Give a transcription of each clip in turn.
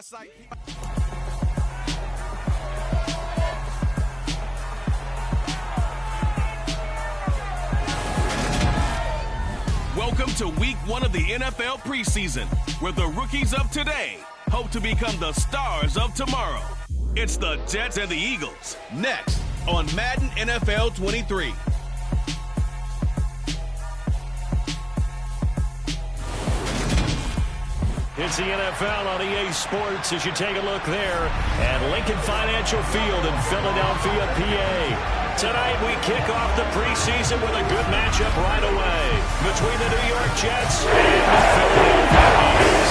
sight. Welcome to week 1 of the NFL preseason, where the rookies of today hope to become the stars of tomorrow. It's the Jets and the Eagles, next on Madden NFL 23. It's the NFL on EA Sports as you take a look there at Lincoln Financial Field in Philadelphia, PA. Tonight we kick off the preseason with a good matchup right away between the New York Jets and the Philadelphia Eagles.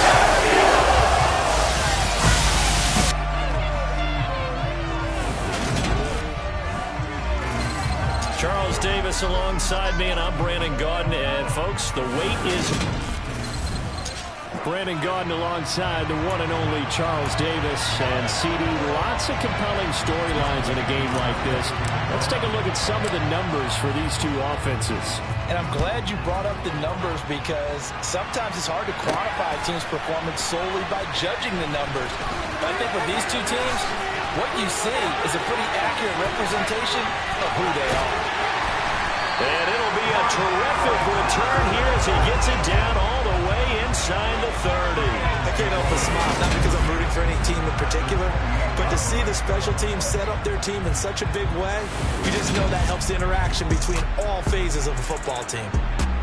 Charles Davis alongside me, and I'm Brandon Gaudin. And folks, the wait is... Brandon Gaudin alongside the one and only Charles Davis. And CD, lots of compelling storylines in a game like this. Let's take a look at some of the numbers for these two offenses. And I'm glad you brought up the numbers, because sometimes it's hard to quantify a team's performance solely by judging the numbers. But I think with these two teams, what you see is a pretty accurate representation of who they are. And it'll be a terrific return here as he gets it down all the way inside the 30. I can't help but smile, not because I'm rooting for any team in particular, but to see the special teams set up their team in such a big way, you just know that helps the interaction between all phases of the football team.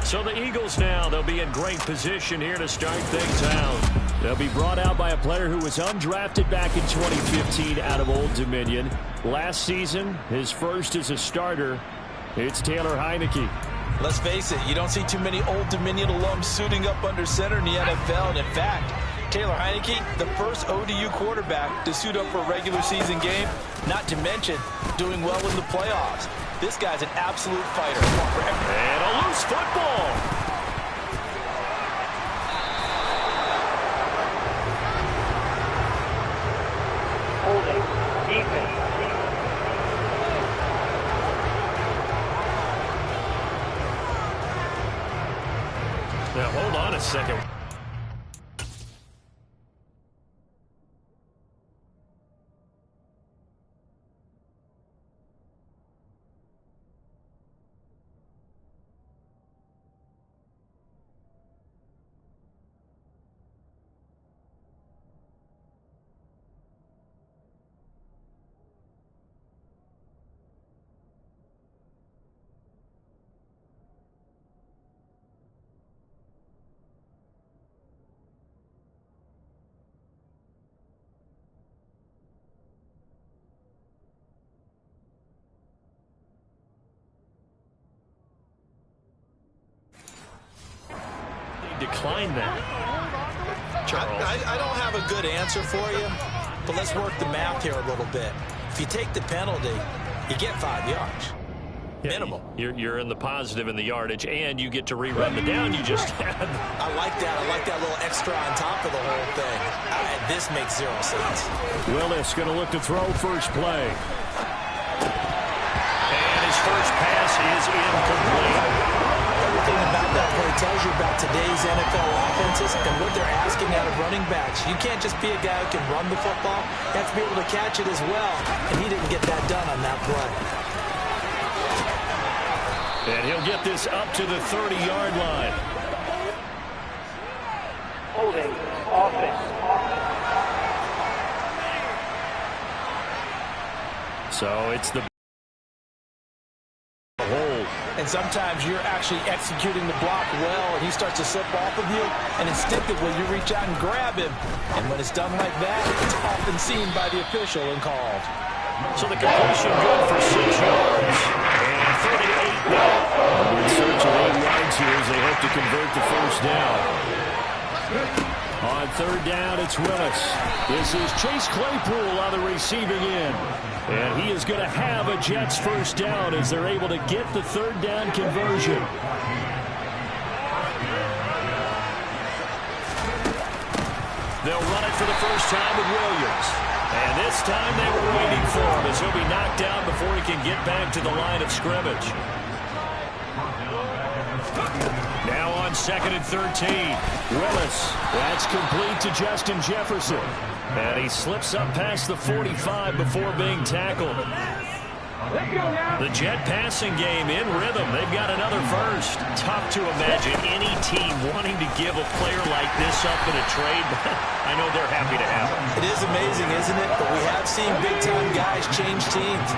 So the Eagles now, they'll be in great position here to start things out. They'll be brought out by a player who was undrafted back in 2015 out of Old Dominion. Last season, his first as a starter. It's Taylor Heineke. Let's face it, you don't see too many Old Dominion alums suiting up under center in the NFL. And in fact, Taylor Heineke, the first ODU quarterback to suit up for a regular season game, not to mention doing well in the playoffs. This guy's an absolute fighter. And a loose football. Holding, defense. Now, hold on a second. Decline that. Charles. I don't have a good answer for you, but let's work the math here a little bit. If you take the penalty, you get 5 yards. Yeah, minimal. You're in the positive in the yardage, and you get to rerun the down you just had. I like that. I like that little extra on top of the whole thing. This makes 0 sense. Willis going to look to throw first play. And his first pass is incomplete. Everything about that play tells you about today's NFL offenses and what they're asking out of running backs. You can't just be a guy who can run the football. You have to be able to catch it as well, and he didn't get that done on that play. And he'll get this up to the 30-yard line. Holding, offense. So it's the hold. And sometimes you're actually executing the block well, and he starts to slip off of you, and instinctively you reach out and grab him. And when it's done like that, it's often seen by the official and called. So the completion good for 6 yards. And 38 now. In search of 8 yards here as they hope to convert the first down. On third down, it's Willis. This is Chase Claypool on the receiving end. And he is going to have a Jets first down as they're able to get the third down conversion. They'll run it for the first time with Williams. And this time they were waiting for him as he'll be knocked down before he can get back to the line of scrimmage. Now on on 2nd and 13. Willis. That's complete to Justin Jefferson. And he slips up past the 45 before being tackled. The Jet passing game in rhythm. They've got another first. Tough to imagine any team wanting to give a player like this up in a trade, but I know they're happy to have him. It is amazing, isn't it? But we have seen big-time guys change teams.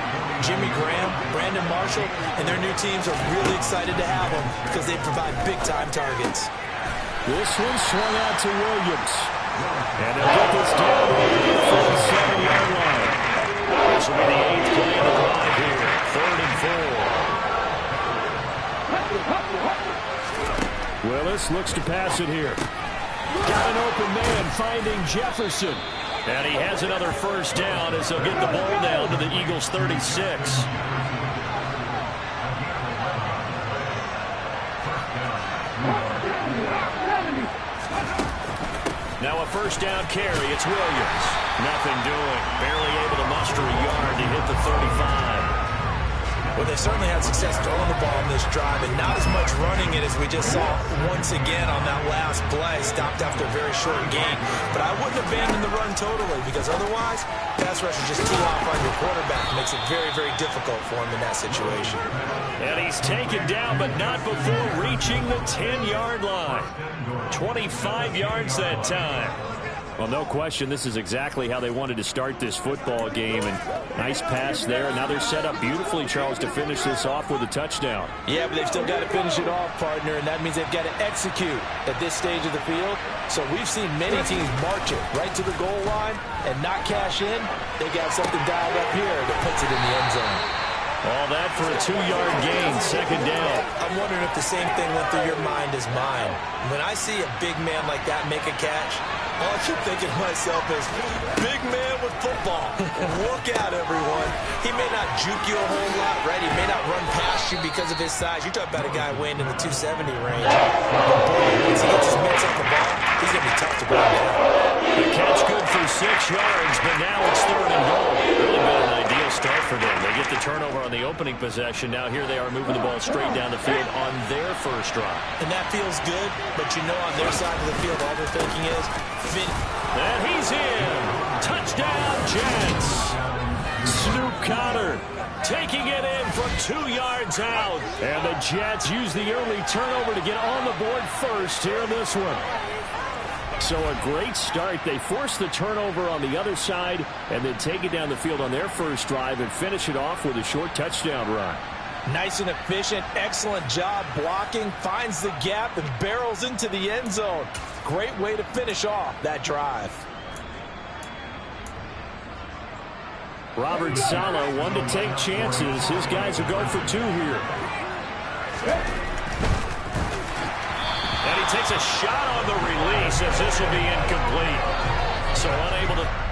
Jimmy Graham, Brandon Marshall, and their new teams are really excited to have them because they provide big-time targets. This one swung out to Williams. And they'll get this down to the 47-yard line. This will be the 8th play of the drive here. 3rd and 4. Willis looks to pass it here. Got an open man finding Jefferson. And he has another first down as they'll get the ball down to the Eagles' 36. Now a first down carry. It's Williams. Nothing doing. Barely able to muster a yard to hit the 35. Well, they certainly had success throwing the ball in this drive, and not as much running it as we just saw once again on that last play. Stopped after a very short gain. But I wouldn't abandon the run totally, because otherwise, pass rush is just tee off on your quarterback. It makes it very, very difficult for him in that situation. And he's taken down, but not before reaching the 10-yard line. 25 yards that time. Well, no question, this is exactly how they wanted to start this football game. And nice pass there. And now they're set up beautifully, Charles, to finish this off with a touchdown. Yeah, but they've still got to finish it off, partner, and that means they've got to execute at this stage of the field. So we've seen many teams march it right to the goal line and not cash in. They got something dialed up here that puts it in the end zone. All that for a 2-yard gain, 2nd down. I'm wondering if the same thing went through your mind as mine. When I see a big man like that make a catch, all I keep thinking to myself is, big man with football. Look out, everyone. He may not juke you a whole lot, right? He may not run past you because of his size. You're talking about a guy weighing in the 270 range. But boy, once he gets his mitts on the ball, he's going to be tough to bring down. The catch good for 6 yards, but now it's 3rd and goal. Really been an ideal start for them. They get the turnover on the opening possession. Now here they are moving the ball straight down the field on their first drive. And that feels good, but you know on their side of the field, all they're thinking is, and he's in. Touchdown, Jets. Snoop Conner taking it in from 2 yards out. And the Jets use the early turnover to get on the board first here in this one. So a great start. They force the turnover on the other side and then take it down the field on their first drive and finish it off with a short touchdown run. Nice and efficient. Excellent job blocking. Finds the gap and barrels into the end zone. Great way to finish off that drive. Robert Saleh, one to take chances. His guys will go for 2 here. And he takes a shot on the release as this will be incomplete. So unable to...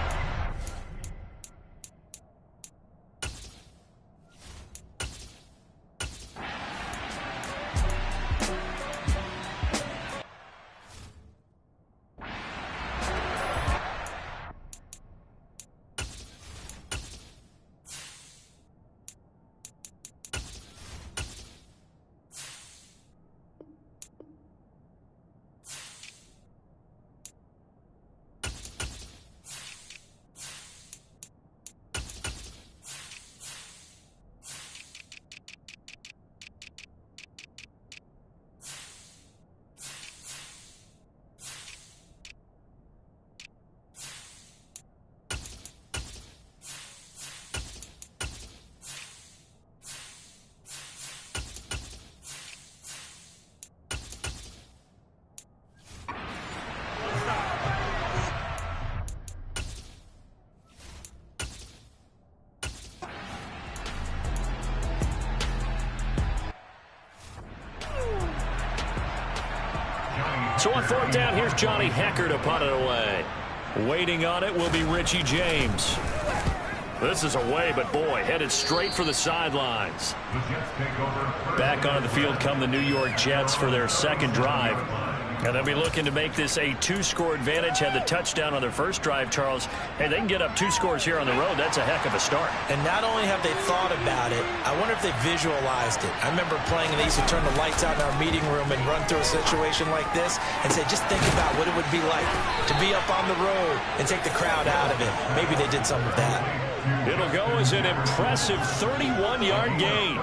So on 4th down, here's Johnny Hecker to punt it away. Waiting on it will be Richie James. This is away, but boy, headed straight for the sidelines. Back onto the field come the New York Jets for their second drive. And they'll be looking to make this a 2-score advantage. Had the touchdown on their first drive, Charles. Hey, they can get up 2 scores here on the road. That's a heck of a start. And not only have they thought about it, I wonder if they visualized it. I remember playing, and they used to turn the lights out in our meeting room and run through a situation like this and say, just think about what it would be like to be up on the road and take the crowd out of it. Maybe they did some of that. It'll go as an impressive 31-yard gain.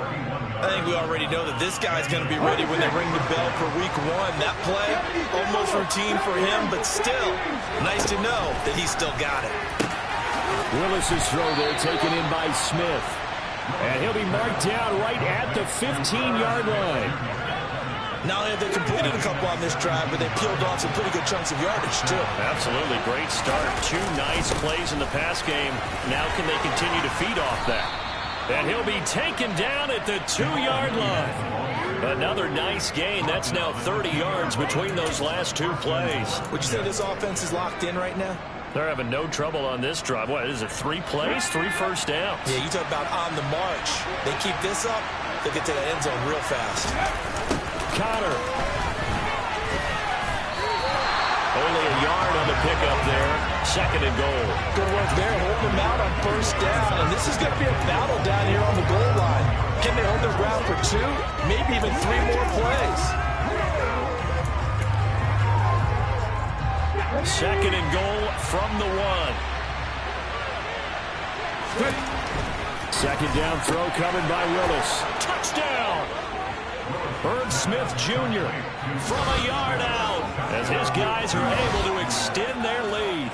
I think we already know that this guy's going to be ready when they ring the bell for week 1. That play, almost routine for him, but still, nice to know that he's still got it. Willis's throw there taken in by Smith. And he'll be marked down right at the 15-yard line. Not only have they completed a couple on this drive, but they peeled off some pretty good chunks of yardage, too. Absolutely. Great start. 2 nice plays in the pass game. Now can they continue to feed off that? And he'll be taken down at the 2-yard line. Another nice gain. That's now 30 yards between those last 2 plays. Would you say this offense is locked in right now? They're having no trouble on this drive. What is it, 3 plays, 3 first downs? Yeah, you talk about on the march. They keep this up, they get to the end zone real fast. Connor. Only a yard on the pickup there. 2nd and goal. Good work there, holding them out on first down. And this is going to be a battle down here on the goal line. Can they hold their ground for 2, maybe even 3 more plays? 2nd and goal from the 1. 2nd down throw coming by Willis. Touchdown! Herb Smith Jr. from a yard out as his guys are able to extend their lead.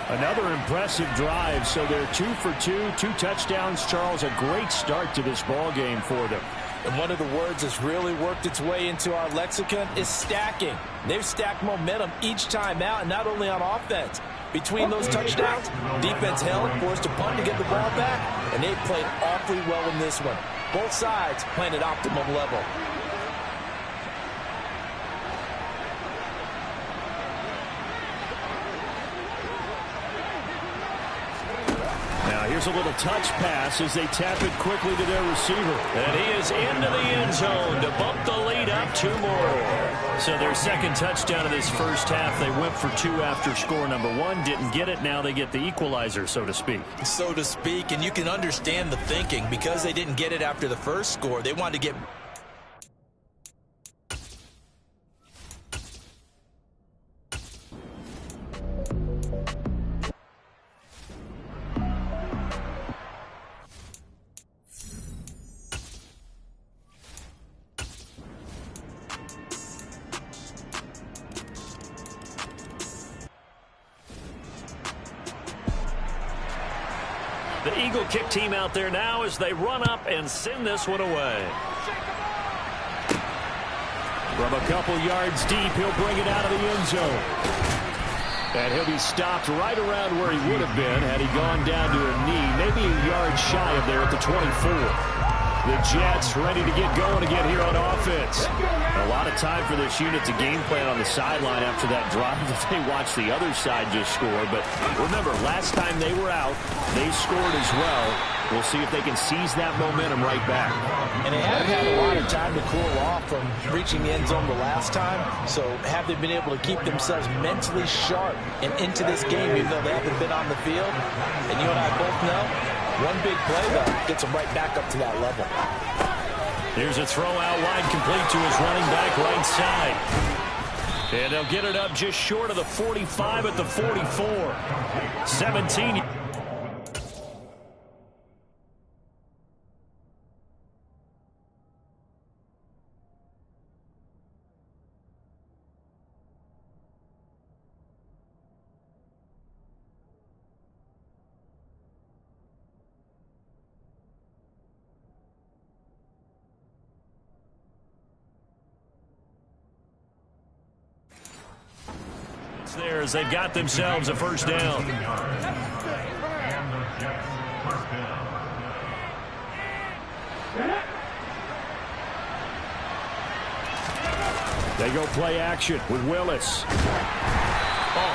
Another impressive drive, so they're 2 for 2, 2 touchdowns. Charles, a great start to this ball game for them. And one of the words that's really worked its way into our lexicon is stacking. They've stacked momentum each time out, and not only on offense. Between those touchdowns, defense held, forced a punt to get the ball back, and they've played awfully well in this one. Both sides playing at optimum level. Here's a little touch pass as they tap it quickly to their receiver. And he is into the end zone to bump the lead up 2 more. So their 2nd touchdown of this first half. They went for 2 after score number 1. Didn't get it. Now they get the equalizer, so to speak. So to speak, and you can understand the thinking. Because they didn't get it after the first score, they wanted to get... The Eagle kick team out there now as they run up and send this one away. From a couple yards deep, he'll bring it out of the end zone. And he'll be stopped right around where he would have been had he gone down to a knee, maybe a yard shy of there at the 24. The Jets ready to get going again here on offense. A lot of time for this unit to game plan on the sideline after that drive that they watched the other side just score. But remember, last time they were out, they scored as well. We'll see if they can seize that momentum right back. And they haven't had a lot of time to cool off from reaching the end zone the last time. So have they been able to keep themselves mentally sharp and into this game even though they haven't been on the field? And you and I both know, one big play, though, gets them right back up to that level. Here's a throw out wide complete to his running back right side. And they'll get it up just short of the 45 at the 44. 17. There as they've got themselves a first down. They go play action with Willis.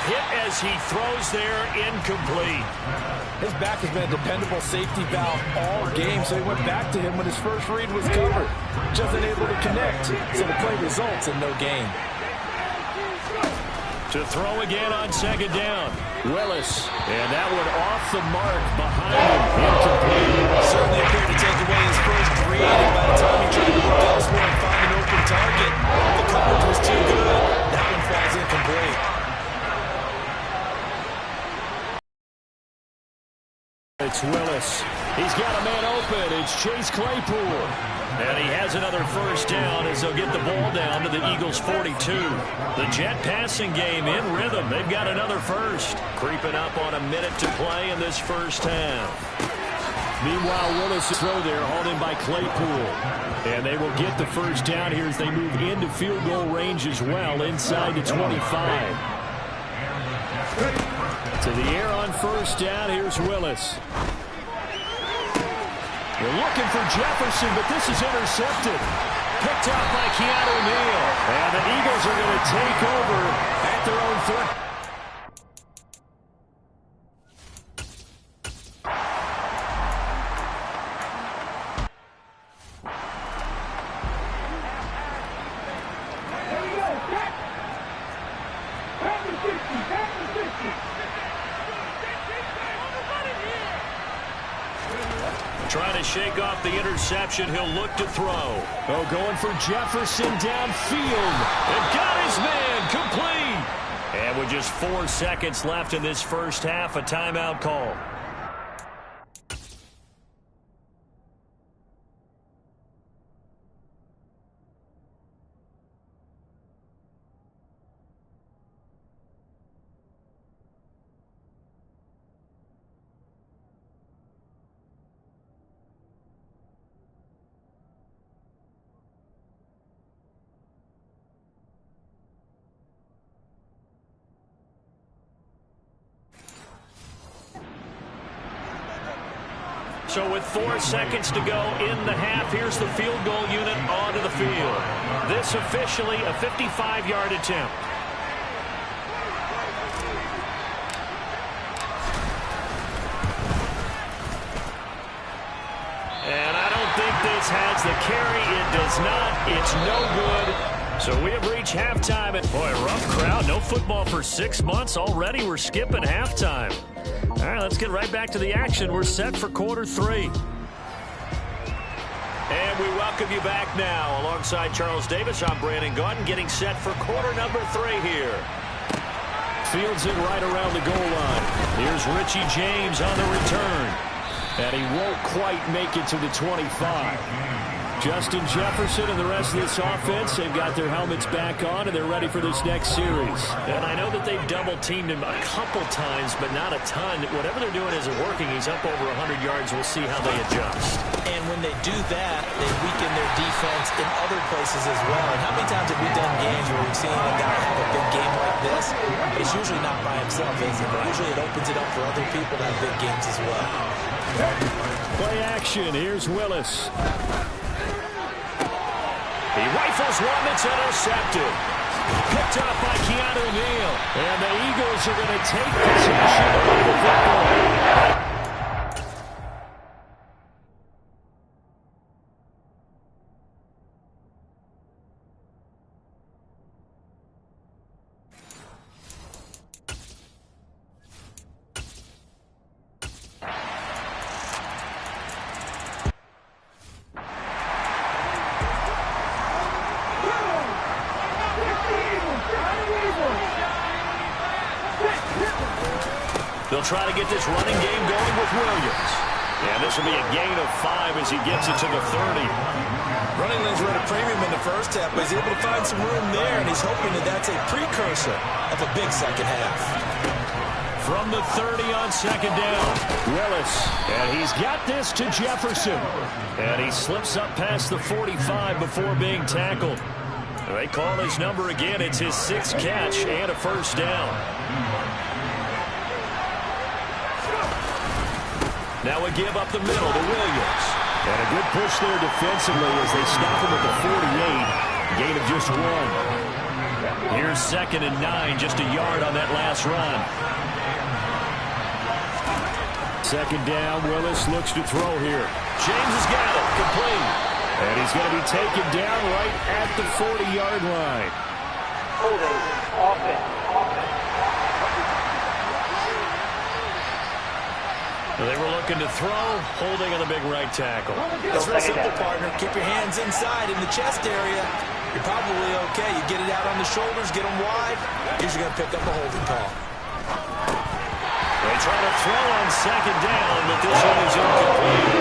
Hit as he throws there, incomplete. His back has been a dependable safety valve all game, so he went back to him when his first read was covered. Just unable to connect, so the play results in no gain. To throw again on second down. Willis. And that one off the mark behind him. Incomplete. Certainly appeared to take away his first read, and by the time he tried to look elsewhere and find an open target, the coverage was too good. That one falls incomplete. It's Willis. He's got a man open. It's Chase Claypool. And he has another first down as they'll get the ball down to the Eagles' 42. The Jet passing game in rhythm. They've got another first. Creeping up on a minute to play in this first half. Meanwhile, Willis throw there, hauled in by Claypool. And they will get the first down here as they move into field goal range as well, inside the 25. To the air on first down, here's Willis. They're looking for Jefferson, but this is intercepted. Picked off by Keanu Neal. And the Eagles are going to take over at their own 30. Trying to shake off the interception. He'll look to throw. Oh, going for Jefferson downfield. And got his man complete. And with just 4 seconds left in this first half, a timeout call. So with 4 seconds to go in the half, here's the field goal unit onto the field. This officially a 55-yard attempt. And I don't think this has the carry. It does not. It's no good. So we have reached halftime. And boy, rough crowd. No football for 6 months. Already we're skipping halftime. All right, let's get right back to the action. We're set for quarter 3. And we welcome you back now. Alongside Charles Davis, I'm Brandon Gaudin, getting set for quarter number 3 here. Fields it right around the goal line. Here's Richie James on the return. And he won't quite make it to the 25. Justin Jefferson and the rest of this offense, they've got their helmets back on, and they're ready for this next series. And I know that they've double-teamed him a couple times, but not a ton. Whatever they're doing isn't working. He's up over 100 yards. We'll see how they adjust. And when they do that, they weaken their defense in other places as well. And how many times have we done games where we've seen a guy have a big game like this? But it's usually not by himself, is it? Usually it opens it up for other people to have big games as well. Play action. Here's Willis. He rifles one that's intercepted. Picked up by Keanu Neal. And the Eagles are going to take possession of the football. They'll try to get this running game going with Williams. And this will be a gain of 5 as he gets it to the 30. Running lanes were at a premium in the first half, but he's able to find some room there, and he's hoping that that's a precursor of a big second half. From the 30 on second down, Willis. And he's got this to Jefferson. And he slips up past the 45 before being tackled. They call his number again. It's his 6th catch and a first down. Now a give up the middle to Williams. And a good push there defensively as they stop him at the 48. Gain of just 1. Here's 2nd and 9, just a yard on that last run. Second down, Willis looks to throw here. James has got it, complete. And he's going to be taken down right at the 40-yard line. Holding, offense. They were looking to throw, holding on the big right tackle. It's real simple, partner. Keep your hands inside in the chest area. You're probably okay. You get it out on the shoulders, get them wide. Usually going to pick up a holding call. They try to throw on second down, but this one is incomplete.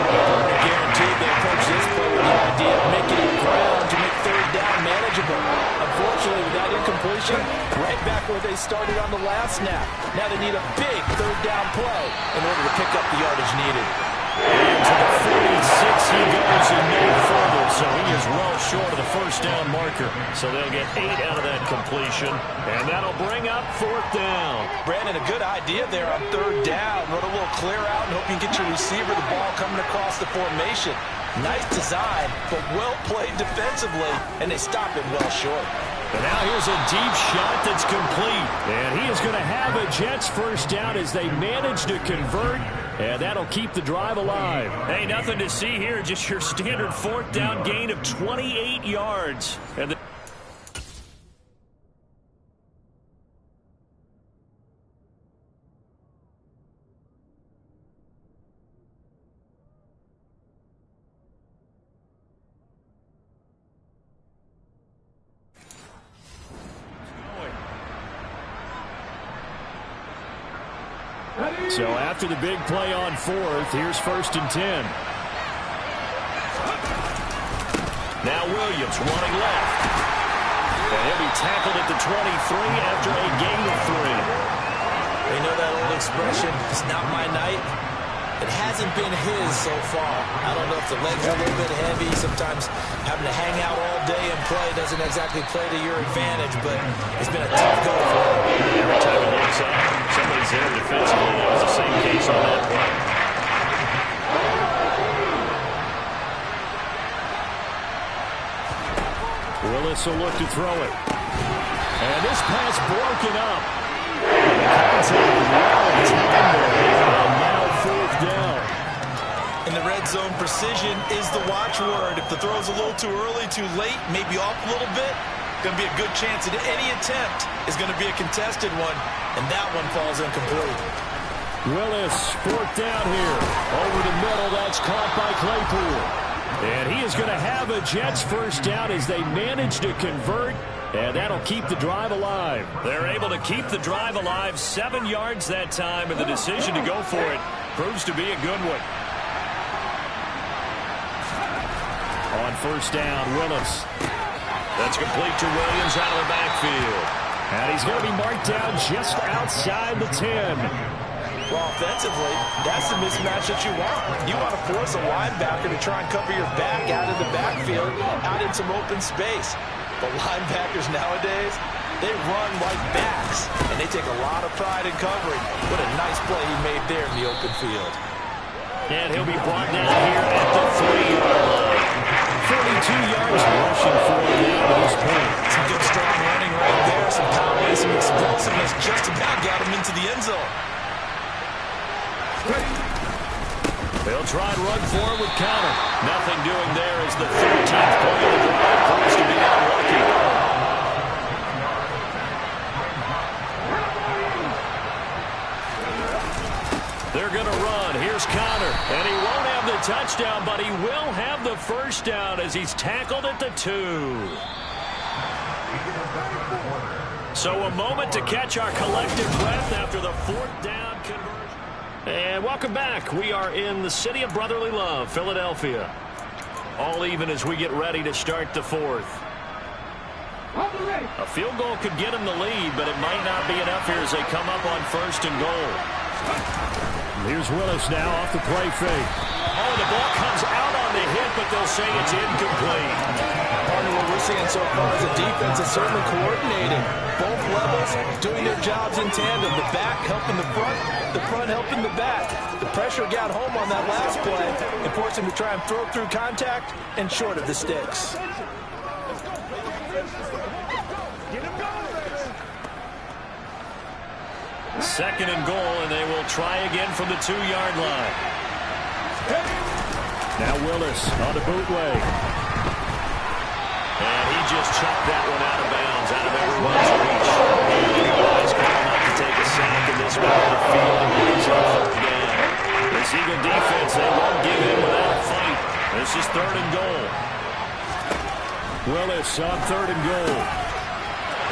Guaranteed they approach this play with the idea of making it ground to make third down manageable. Unfortunately, with that incompletion, right back where they started on the last snap. Now they need a big third down play in order to pick up the yardage needed. And to the 46 he goes and no further, so he is well short of the first down marker. So they'll get 8 out of that completion, and that'll bring up fourth down. Brandon, a good idea there on third down. Run a little clear out and hope you can get your receiver the ball coming across the formation. Nice design, but well played defensively, and they stop it well short. And now here's a deep shot that's complete. And he is going to have a Jets first down as they manage to convert. And that'll keep the drive alive. Hey, nothing to see here. Just your standard fourth down gain of 28 yards. And so after the big play on fourth, here's 1st and 10. Now Williams running left. And he'll be tackled at the 23 after a gain of 3. They know that old expression, it's not my night. It hasn't been his so far. I don't know if the legs are a little bit heavy. Sometimes having to hang out all day and play doesn't exactly play to your advantage, but it's been a tough go for him. Every time he looks up, somebody's there defensively. That was the same case on that play. Willis will look to throw it. And this pass broken up. The contact well timed there. And now fourth down. In the red zone, precision is the watchword. If the throw's a little too early, too late, maybe off a little bit, going to be a good chance that any attempt is going to be a contested one, and that one falls incomplete. Willis, fourth down here. Over the middle, that's caught by Claypool. And he is going to have a Jets first down as they manage to convert, and that'll keep the drive alive. They're able to keep the drive alive, 7 yards that time, and the decision to go for it proves to be a good one. On first down, Willis. That's complete to Williams out of the backfield. And he's going to be marked down just outside the 10. Well, offensively, that's the mismatch that you want. You want to force a linebacker to try and cover your back out of the backfield, out in some open space. But linebackers nowadays, they run like backs, and they take a lot of pride in covering. What a nice play he made there in the open field. And he'll be brought down here at the 3-yard line. 42 yards rushing for him down to this point. Some good strong running right there, some power and some explosiveness just about got him into the end zone. They'll try and run forward with counter. Nothing doing there as the 13th play of the drive proves to be unlucky. They're going to run. Here's Connor. And he won't have the touchdown, but he will have the first down as he's tackled at the 2. So a moment to catch our collective breath after the fourth down conversion. And welcome back. We are in the city of brotherly love, Philadelphia. All even as we get ready to start the fourth. A field goal could get him the lead, but it might not be enough here as they come up on 1st and goal. Here's Willis now off the play fake. Oh, the ball comes out on the hit, but they'll say it's incomplete. Partner, what we're seeing so far is the defense is certainly coordinating. Both levels doing their jobs in tandem. The back helping the front helping the back. The pressure got home on that last play and forced him to try and throw through contact and short of the sticks. Second and goal, and they will try again from the 2-yard line. Now Willis on the bootleg. And he just chucked that one out of bounds, out of everyone's reach. Wise call not to take a sack in this part of the field, and he's on third down. As he third and goal. Willis on third and goal.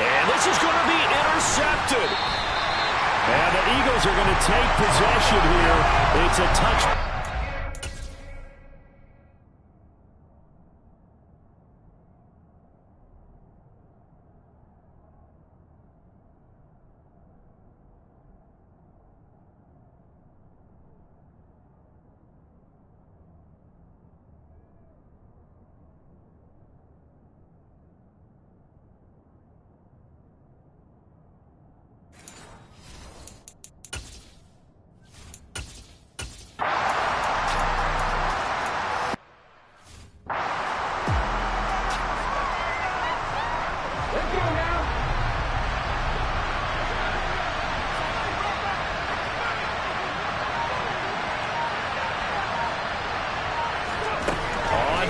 And this is going to be intercepted. And the Eagles are going to take possession here. It's a touchdown.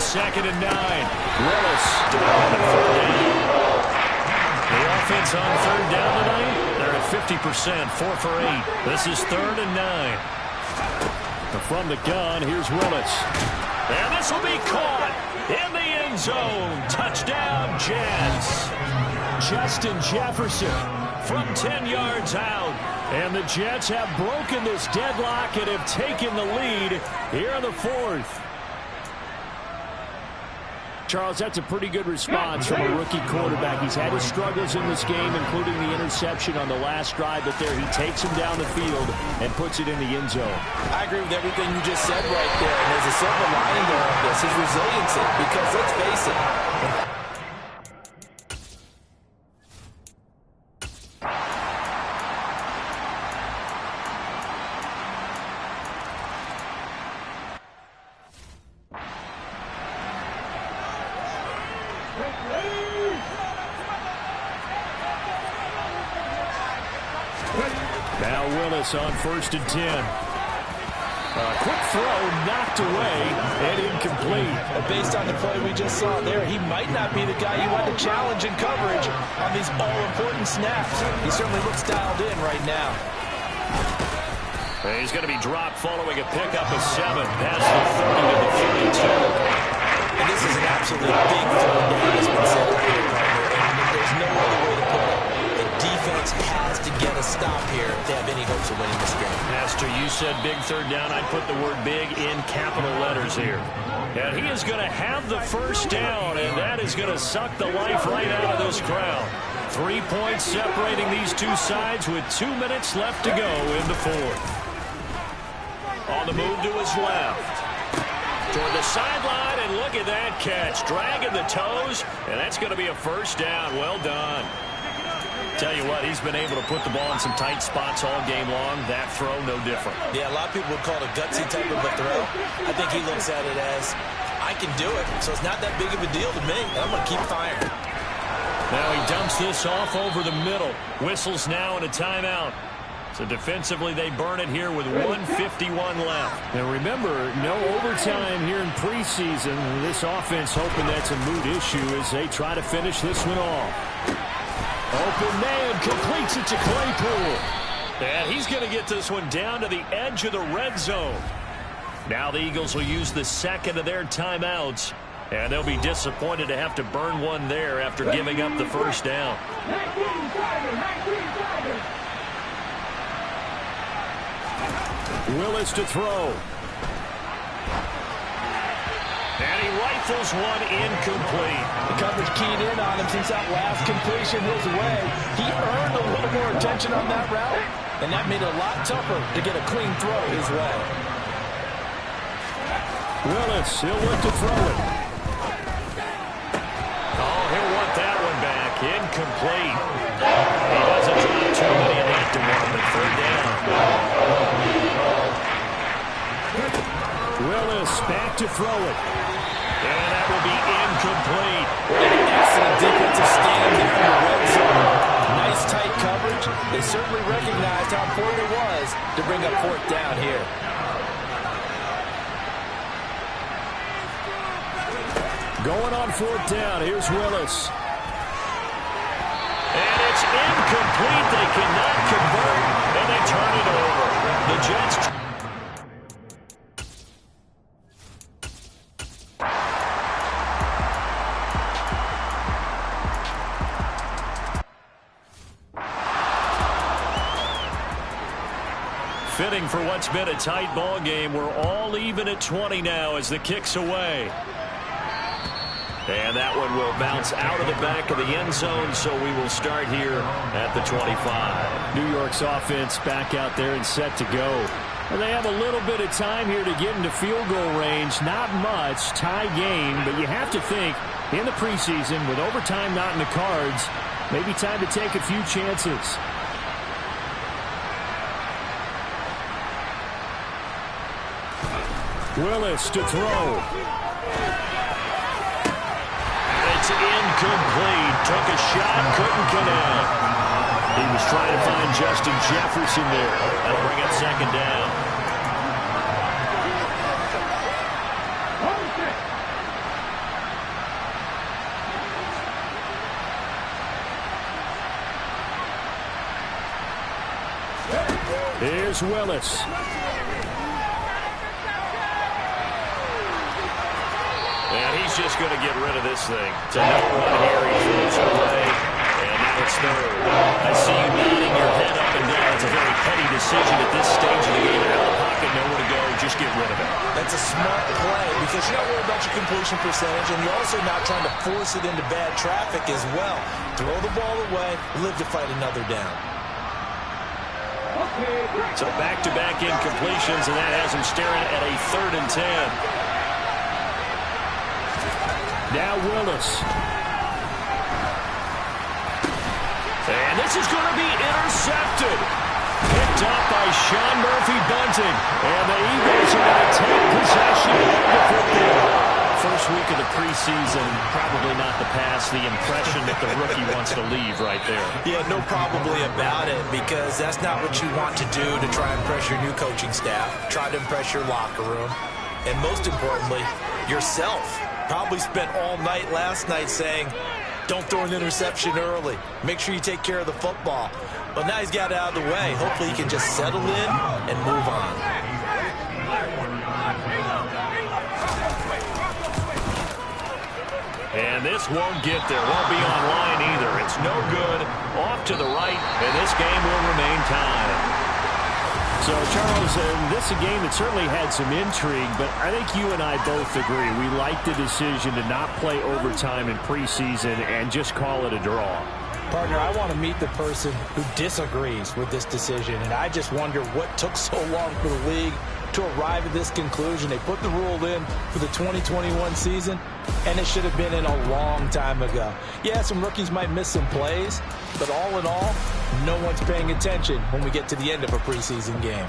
Second and 9. Willis on third down. The offense on third down tonight, they're at 50%, 4 for 8. This is third and 9. From the gun, here's Willis. And this will be caught in the end zone. Touchdown, Jets. Justin Jefferson from 10 yards out. And the Jets have broken this deadlock and have taken the lead here in the fourth. Charles, that's a pretty good response from a rookie quarterback. He's had his struggles in this game, including the interception on the last drive, but there he takes him down the field and puts it in the end zone. I agree with everything you just said right there. And there's a silver lining there of this, his resiliency, because let's face it. Now Willis on 1st and 10. A quick throw knocked away and incomplete. Based on the play we just saw there, he might not be the guy you want to challenge in coverage on these all-important snaps. He certainly looks dialed in right now. He's going to be dropped following a pickup of 7. Past the 30 to the 32. And this is an absolutely big third down that's been set up here, partner. And there's no other way to put it. Defense has to get a stop here if they have any hopes of winning this game. Pastor, you said big third down. I'd put the word big in capital letters here. And he is going to have the first down, and that is going to suck the life right out of this crowd. 3 points separating these two sides with 2 minutes left to go in the fourth. On the move to his left. Toward the sideline, and look at that catch. Dragging the toes, and that's going to be a first down. Well done. Tell you what, he's been able to put the ball in some tight spots all game long. That throw, no different. Yeah, a lot of people would call it a gutsy type of a throw. I think he looks at it as, I can do it, so it's not that big of a deal to me, and I'm going to keep firing. Now he dumps this off over the middle. Whistles now and a timeout. So defensively, they burn it here with 1:51 left. And remember, no overtime here in preseason. This offense hoping that's a moot issue as they try to finish this one off. Open man completes it to Claypool. And he's going to get this one down to the edge of the red zone. Now the Eagles will use the second of their timeouts. And they'll be disappointed to have to burn one there after giving up the first down. Willis to throw. And he rifles one incomplete. The coverage keyed in on him since that last completion his way. He earned a little more attention on that route, and that made it a lot tougher to get a clean throw his way. Willis, he'll look to throw it. Oh, he'll want that one back. Incomplete. He doesn't drop too many in that department. Third down. Willis back to throw it. And that will be incomplete. An excellent defensive stand there in the red zone. Nice tight coverage. They certainly recognized how important it was to bring up fourth down here. Going on fourth down. Here's Willis. And it's incomplete. They cannot convert, and they turn it over. The Jets. inning for what's been a tight ball game. We're all even at 20 now as the kick's away. And that one will bounce out of the back of the end zone, so we will start here at the 25. New York's offense back out there and set to go. And they have a little bit of time here to get into field goal range. Not much, tie game, but you have to think in the preseason with overtime not in the cards, maybe time to take a few chances. Willis to throw. It's incomplete. Took a shot, couldn't connect. He was trying to find Justin Jefferson there. That'll bring up second down. Here's Willis. And he's just going to get rid of this thing. It's a no run here. He throws it away. And now it's third. I see you nodding your head up and down. It's a very petty decision at this stage of the game. Out of the pocket, nowhere to go. Just get rid of it. That's a smart play because you're not worried about your completion percentage, and you're also not trying to force it into bad traffic as well. Throw the ball away, live to fight another down. So back-to-back incompletions, and that has him staring at a 3rd and 10. Now Willis. And this is going to be intercepted. Picked up by Sean Murphy-Bunting. And the Eagles are going to take possession of the football. First week of the preseason, probably not the pass, the impression that the rookie wants to leave right there. Yeah, no probably about it, because that's not what you want to do to try and impress your new coaching staff. Try to impress your locker room. And most importantly, yourself. Probably spent all night last night saying, don't throw an interception early. Make sure you take care of the football. But now he's got it out of the way. Hopefully he can just settle in and move on. And this won't get there. Won't be online either. It's no good. Off to the right, and this game will remain tied. So, Charles, this is a game that certainly had some intrigue, but I think you and I both agree. We like the decision to not play overtime in preseason and just call it a draw. Partner, I want to meet the person who disagrees with this decision, and I just wonder what took so long for the league to arrive at this conclusion. They put the rule in for the 2021 season, and it should have been in a long time ago. Yeah, some rookies might miss some plays, but all in all, no one's paying attention when we get to the end of a preseason game.